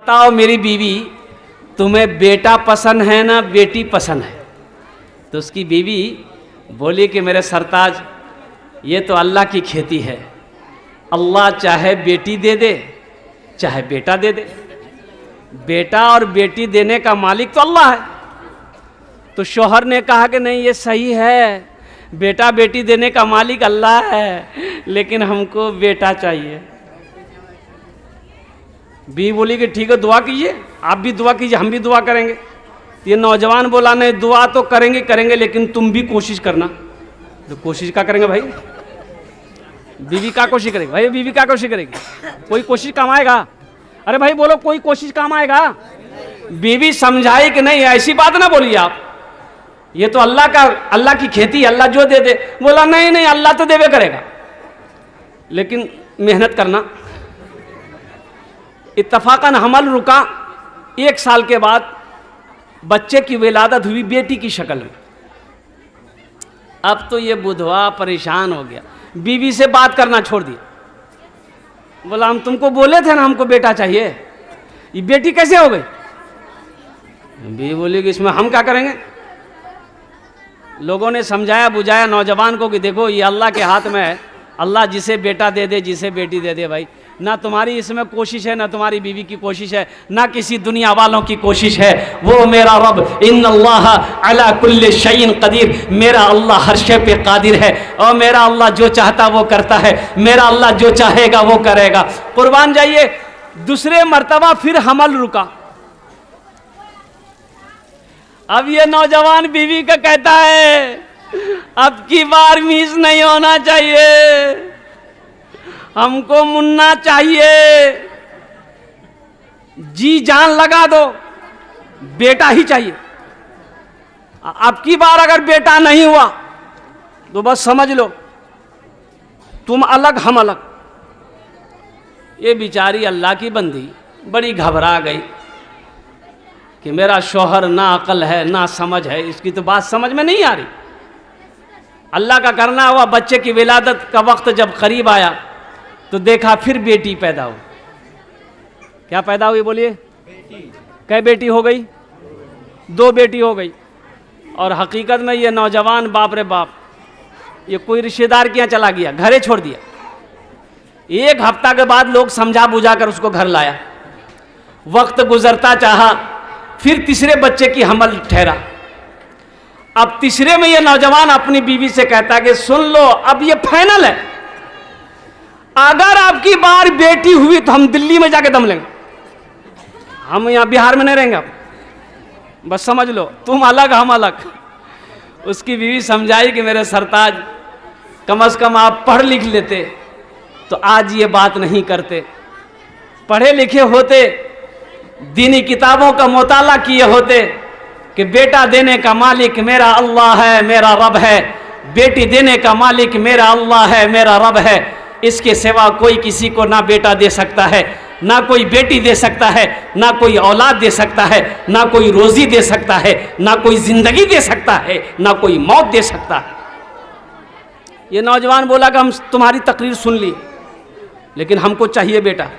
बताओ मेरी बीवी, तुम्हें बेटा पसंद है ना बेटी पसंद है? तो उसकी बीवी बोली कि मेरे सरताज, ये तो अल्लाह की खेती है, अल्लाह चाहे बेटी दे दे चाहे बेटा दे दे, बेटा और बेटी देने का मालिक तो अल्लाह है। तो शौहर ने कहा कि नहीं ये सही है, बेटा बेटी देने का मालिक अल्लाह है, लेकिन हमको बेटा चाहिए। बीवी बोली कि ठीक है दुआ कीजिए, आप भी दुआ कीजिए, हम भी दुआ करेंगे। ये नौजवान बोला नहीं, दुआ तो करेंगे करेंगे लेकिन तुम भी कोशिश करना। तो कोशिश क्या करेंगे भाई? बीवी क्या कोशिश करेगी भाई? बीवी क्या कोशिश करेगी? कोई कोशिश काम आएगा? अरे भाई बोलो, कोई कोशिश काम आएगा? बीवी समझाई कि नहीं ऐसी बात ना बोलिए आप, ये तो अल्लाह की खेती, अल्लाह जो दे दे। बोला नहीं नहीं, अल्लाह तो देवे करेगा लेकिन मेहनत करना। इत्तफाकन हमल रुका। 1 साल के बाद बच्चे की विलादत हुई बेटी की शक्ल में। अब तो ये बुधवा परेशान हो गया, बीवी से बात करना छोड़ दिया। बोला हम तुमको बोले थे ना हमको बेटा चाहिए, ये बेटी कैसे हो गई? बीवी बोली कि इसमें हम क्या करेंगे। लोगों ने समझाया बुझाया नौजवान को कि देखो ये अल्लाह के हाथ में है, अल्लाह जिसे बेटा दे दे जिसे बेटी दे दे भाई, ना तुम्हारी इसमें कोशिश है ना तुम्हारी बीवी की कोशिश है ना किसी दुनिया वालों की कोशिश है। वो मेरा रब इन्नल्लाह अला कुल्ली शैइन कदीर, मेरा अल्लाह हर शे पे कादिर है और मेरा अल्लाह जो चाहता वो करता है, मेरा अल्लाह जो चाहेगा वो करेगा। कुर्बान जाइए। दूसरे मर्तबा फिर हमल रुका। अब ये नौजवान बीवी का कहता है अब की बार मिस नहीं होना चाहिए, हमको मुन्ना चाहिए, जी जान लगा दो, बेटा ही चाहिए। अब की बार अगर बेटा नहीं हुआ तो बस समझ लो तुम अलग हम अलग। ये बेचारी अल्लाह की बंदी बड़ी घबरा गई कि मेरा शौहर ना अकल है ना समझ है, इसकी तो बात समझ में नहीं आ रही। अल्लाह का करना हुआ, बच्चे की विलादत का वक्त जब करीब आया तो देखा फिर बेटी पैदा हो। क्या पैदा हुई बोलिए? कै बेटी हो गई? 2 बेटी हो गई। और हकीकत में ये नौजवान बाप रे बाप, ये कोई रिश्तेदार के यहाँ चला गया, घरे छोड़ दिया। 1 हफ्ता के बाद लोग समझा बुझा कर उसको घर लाया। वक्त गुजरता चाहा, फिर तीसरे बच्चे की हमल ठहरा। अब तीसरे में ये नौजवान अपनी बीवी से कहता है कि सुन लो अब ये फाइनल है, अगर आपकी बार बेटी हुई तो हम दिल्ली में जाके दम लेंगे, हम यहां बिहार में नहीं रहेंगे। आप बस समझ लो तुम अलग हम अलग। उसकी बीवी समझाई कि मेरे सरताज कम से कम आप पढ़ लिख लेते तो आज ये बात नहीं करते, पढ़े लिखे होते, दीनी किताबों का मुताला किए होते कि बेटा देने का मालिक मेरा अल्लाह है, मेरा रब है, बेटी देने का मालिक मेरा अल्लाह है, मेरा रब है, इसके सिवा कोई किसी को ना बेटा दे सकता है, ना कोई बेटी दे सकता है, ना कोई औलाद दे सकता है, ना कोई रोजी दे सकता है, ना कोई जिंदगी दे सकता है, ना कोई मौत दे सकता है। ये नौजवान बोला कि हम तुम्हारी तकरीर सुन ली लेकिन हमको चाहिए बेटा।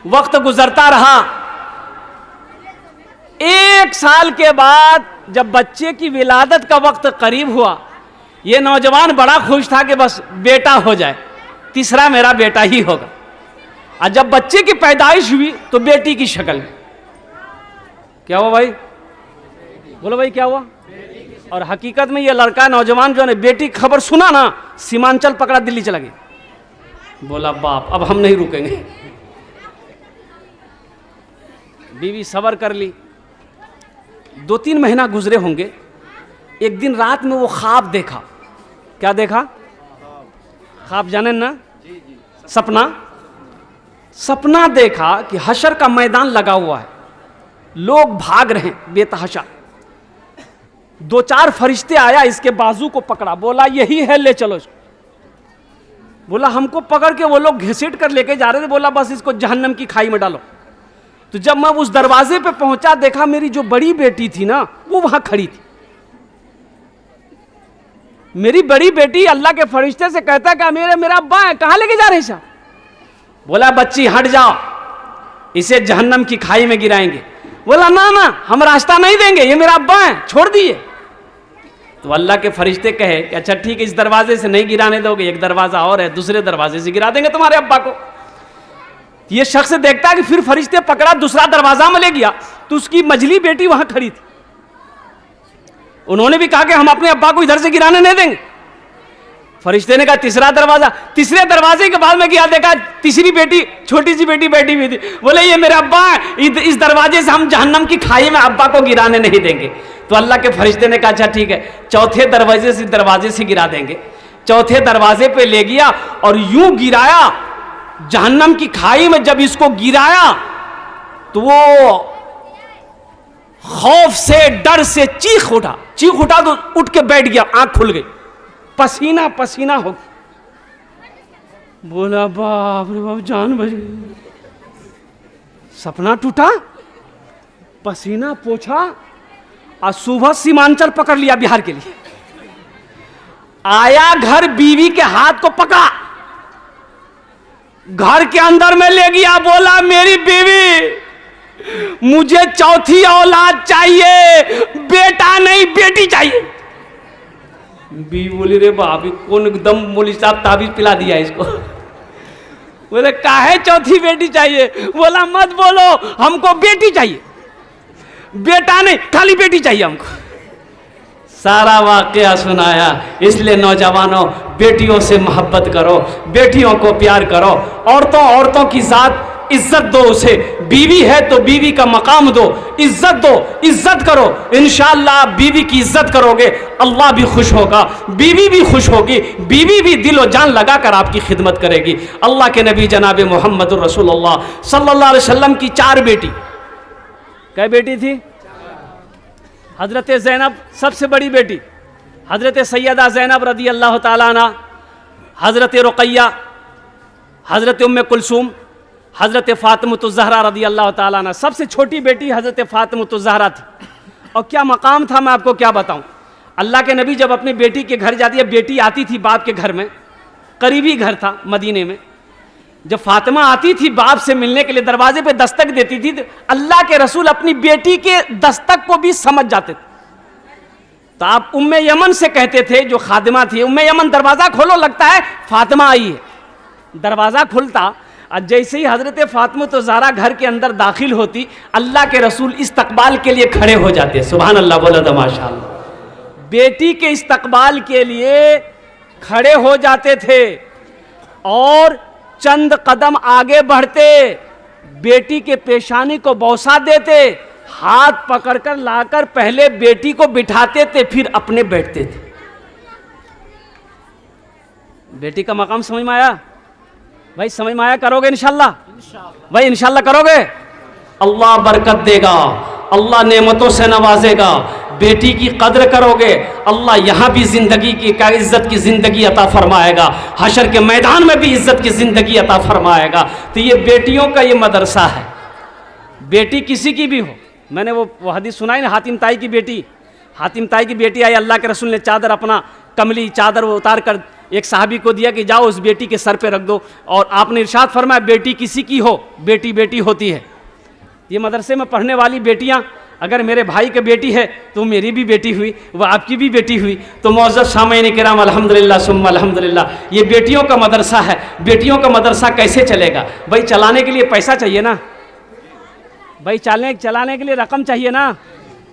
वक्त गुजरता रहा। 1 साल के बाद जब बच्चे की विलादत का वक्त करीब हुआ, ये नौजवान बड़ा खुश था कि बस बेटा हो जाए, तीसरा मेरा बेटा ही होगा। और जब बच्चे की पैदाइश हुई तो बेटी की शक्ल में। क्या हुआ भाई? बोलो भाई क्या हुआ? और हकीकत में ये लड़का नौजवान जो ने बेटी खबर सुना ना, सीमांचल पकड़ा, दिल्ली चला गया। बोला बाप अब हम नहीं रुकेंगे। बीवी सब्र कर ली। 2-3 महीना गुजरे होंगे। एक दिन रात में वो ख्वाब देखा। क्या देखा? ख्वाब जाने ना? सपना देखा कि हशर का मैदान लगा हुआ है, लोग भाग रहे हैं बेतहाशा। 2-4 फरिश्ते आया, इसके बाजू को पकड़ा, बोला यही है ले चलो इसको। बोला हमको पकड़ के वो लोग घसीट कर लेके जा रहे थे, बोला बस इसको जहन्नम की खाई में डालो। तो जब मैं उस दरवाजे पे पहुंचा, देखा मेरी जो बड़ी बेटी थी ना वो वहां खड़ी थी। मेरी बड़ी बेटी अल्लाह के फरिश्ते से कहता है कि मेरा अब्बा है, कहां लेके जा रहे हैं साहब? बोला बच्ची हट जाओ, इसे जहन्नम की खाई में गिराएंगे। बोला ना ना, हम रास्ता नहीं देंगे, ये मेरा अब्बा है, छोड़ दिए। तो अल्लाह के फरिश्ते कहे कि अच्छा ठीक है, इस दरवाजे से नहीं गिराने दोगे, एक दरवाजा और है, दूसरे दरवाजे से गिरा देंगे तुम्हारे अब्बा को। ये शख्स देखता है कि फिर फरिश्ते पकड़ा, दूसरा दरवाजा में ले गया, तो उसकी मझली बेटी वहां खड़ी थी। उन्होंने भी कहा कि हम अपने अब्बा को इधर से गिराने नहीं देंगे। फरिश्ते ने कहा तीसरा दरवाजा, तीसरे दरवाजे के बाद में गया, देखा तीसरी बेटी, छोटी सी बेटी बैठी हुई थी। बोले ये मेरे अब्बा है, इस दरवाजे से हम जहन्नम की खाई में अब्बा को गिराने नहीं देंगे। तो अल्लाह के फरिश्ते ने कहा अच्छा ठीक है, चौथे दरवाजे से गिरा देंगे। चौथे दरवाजे पे ले गया और यूं गिराया जहन्नम की खाई में। जब इसको गिराया तो वो खौफ से, डर से चीख उठा तो उठ के बैठ गया, आंख खुल गई, पसीना पसीना हो। बोला बाप रे बाप, जान बच गई। सपना टूटा, पसीना पोछा और सुबह सीमांचल पकड़ लिया बिहार के लिए। आया घर, बीवी के हाथ को पकड़ा, घर के अंदर में ले गया। बोला मेरी बीवी, मुझे चौथी औलाद चाहिए, बेटा नहीं बेटी चाहिए। बीवी बोली रे बाप, कौन एकदम मौलवी साहब ताबीज पिला दिया इसको। बोले काहे चौथी बेटी चाहिए? बोला मत बोलो, हमको बेटी चाहिए, बेटा नहीं, खाली बेटी चाहिए हमको। सारा वाकया सुनाया। इसलिए नौजवानों, बेटियों से मोहब्बत करो, बेटियों को प्यार करो। औरतों की जात इज्जत दो उसे। बीवी है तो बीवी का मकाम दो, इज्जत दो, इज्जत करो। इंशाअल्लाह बीवी की इज्जत करोगे, अल्लाह भी खुश होगा, बीवी भी खुश होगी, बीवी भी दिलो जान लगाकर आपकी खिदमत करेगी। अल्लाह के नबी जनाब मोहम्मद रसूलुल्लाह सल्लल्लाहु अलैहि वसल्लम की 4 बेटी, कै बेटी थी? हजरत ज़ैनब सबसे बड़ी बेटी, हजरत सैयदा ज़ैनब रदी अल्लाह ताला अन्हा, हजरत रुक़ैया, हजरत उम्मे कुलसूम, हजरत फ़ातिमतुज़ ज़हरा रदी अल्लाह ताला अन्हा। सबसे छोटी बेटी हजरत फ़ातिमतुज़ ज़हरा थी। और क्या मकाम था, मैं आपको क्या बताऊं। अल्लाह के नबी जब अपनी बेटी के घर जाती है, बेटी आती थी बाप के घर में, करीबी घर था मदीने में। जब फातिमा आती थी बाप से मिलने के लिए, दरवाजे पे दस्तक देती थी, तो अल्लाह के रसूल अपनी बेटी के दस्तक को भी समझ जाते थे। तो आप उम्मे यमन से कहते थे, जो खादिमा थी, उम्मे यमन दरवाजा खोलो, लगता है फातिमा आई है। दरवाजा खुलता और जैसे ही हजरत फ़ातिमतुज़ ज़हरा घर के अंदर दाखिल होती, अल्लाह के रसूल इस्तकबाल के लिए खड़े हो जाते। सुभान अल्लाह, बोला था माशाअल्लाह। बेटी के इस्तकबाल के लिए खड़े हो जाते थे और चंद कदम आगे बढ़ते, बेटी के पेशानी को बौसा देते, हाथ पकड़कर लाकर पहले बेटी को बिठाते थे, फिर अपने बैठते थे। बेटी का मकाम समझ में आया भाई? समझ में आया? करोगे इंशाल्लाह? भाई इंशाल्लाह करोगे? अल्लाह बरकत देगा, अल्लाह नेमतों से नवाजेगा। बेटी की कद्र करोगे, अल्लाह यहाँ भी जिंदगी की इज्जत की जिंदगी अता फरमाएगा, हशर के मैदान में भी इज्जत की जिंदगी अता फरमाएगा। तो ये बेटियों का ये मदरसा है। बेटी किसी की भी हो, मैंने वो हदीस सुनाई ना, हातिम ताई की बेटी, हातिम ताई की बेटी आई, अल्लाह के रसूल ने चादर, अपना कमली चादर वो उतार कर एक साहबी को दिया कि जाओ उस बेटी के सर पे रख दो। और आपने इरशाद फरमाया बेटी किसी की हो, बेटी बेटी होती है। ये मदरसे में पढ़ने वाली बेटियां, अगर मेरे भाई की बेटी है तो मेरी भी बेटी हुई, वह आपकी भी बेटी हुई। तो मौजूद सामईन किराम, अल्हम्दुलिल्लाह सुम्मा अल्हम्दुलिल्लाह, ये बेटियों का मदरसा है। बेटियों का मदरसा कैसे चलेगा भाई? चलाने के लिए पैसा चाहिए ना भाई, चलाने के लिए रकम चाहिए ना।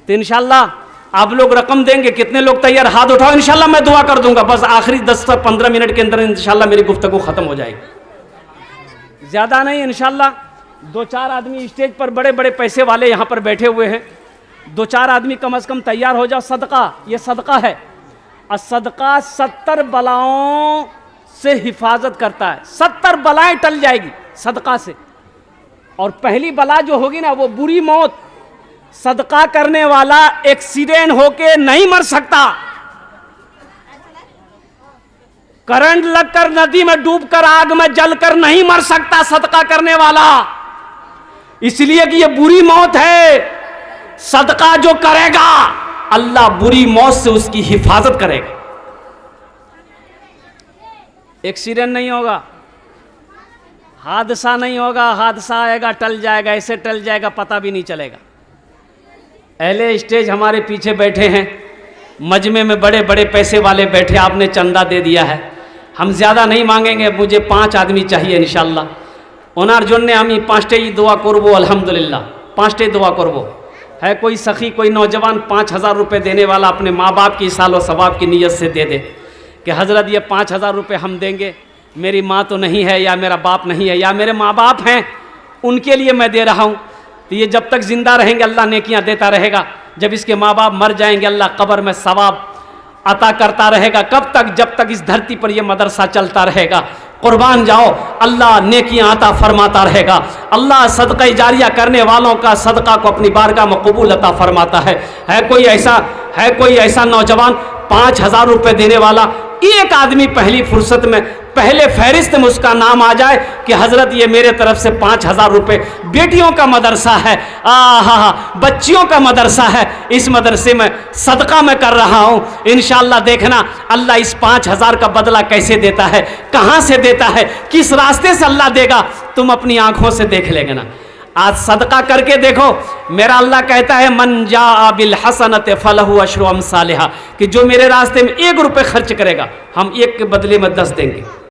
तो इंशाल्लाह आप लोग रकम देंगे, कितने लोग तैयार? हाथ उठाओ, इंशाल्लाह मैं दुआ कर दूंगा। बस आखिरी 10 से 15 मिनट के अंदर इंशाल्लाह मेरी गुफ्तगू खत्म हो जाएगी, ज़्यादा नहीं। इंशाल्लाह 2-4 आदमी स्टेज पर, बड़े बड़े पैसे वाले यहाँ पर बैठे हुए हैं, 2-4 आदमी कम से कम तैयार हो जाओ। सदका, ये सदका है, और सदका 70 बलाओं से हिफाजत करता है। 70 बलाएं टल जाएगी सदका से। और पहली बला जो होगी ना, वो बुरी मौत। सदका करने वाला एक्सीडेंट होके नहीं मर सकता, करंट लगकर नदी में डूबकर आग में जलकर नहीं मर सकता सदका करने वाला, इसलिए कि ये बुरी मौत है। सदका जो करेगा, अल्लाह बुरी मौत से उसकी हिफाजत करेगा। एक्सीडेंट नहीं होगा, हादसा नहीं होगा, हादसा आएगा टल जाएगा, ऐसे टल जाएगा पता भी नहीं चलेगा। अहले स्टेज हमारे पीछे बैठे हैं, मजमे में बड़े बड़े पैसे वाले बैठे, आपने चंदा दे दिया है, हम ज़्यादा नहीं मांगेंगे, मुझे 5 आदमी चाहिए इंशाल्लाह। ওনার জন্যে আমি 5টেই দোয়া করব अल्हम्दुलिल्लाह, 5टे दुआ करबो। है कोई सखी कोई नौजवान 5000 रुपये देने वाला अपने माँ बाप की सालो सवाब की नीयत से दे दे कि हज़रत ये 5000 रुपये हम देंगे, मेरी माँ तो नहीं है या मेरा बाप नहीं है या मेरे माँ बाप हैं, उनके लिए मैं दे रहा हूँ। तो ये जब तक ज़िंदा रहेंगे अल्लाह नेकियां देता रहेगा, जब इसके माँ बाप मर जाएंगे अल्लाह कब्र में सवाब अता करता रहेगा। कब तक? जब तक इस धरती पर यह मदरसा चलता रहेगा। कुर्बान जाओ, अल्लाह नेकियां अता फरमाता रहेगा। अल्लाह सदका जारिया करने वालों का सदका को अपनी बारगाह में कबूल अता फरमाता है। कोई ऐसा नौजवान 5000 रुपये देने वाला, एक आदमी पहली फुर्सत में पहले फहरिस्त में उसका नाम आ जाए कि हज़रत ये मेरे तरफ से 5000 रुपये, बेटियों का मदरसा है, बच्चियों का मदरसा है, इस मदरसे में सदका मैं कर रहा हूँ, इंशाअल्लाह देखना अल्लाह इस 5000 का बदला कैसे देता है, कहाँ से देता है, किस रास्ते से अल्लाह देगा, तुम अपनी आंखों से देख लेंगे ना। आज सदका करके देखो, मेरा अल्लाह कहता है मन जा बिल हसनत फलहु अशरु अमसालिहा, कि जो मेरे रास्ते में 1 रुपये खर्च करेगा हम 1 के बदले में 10 देंगे।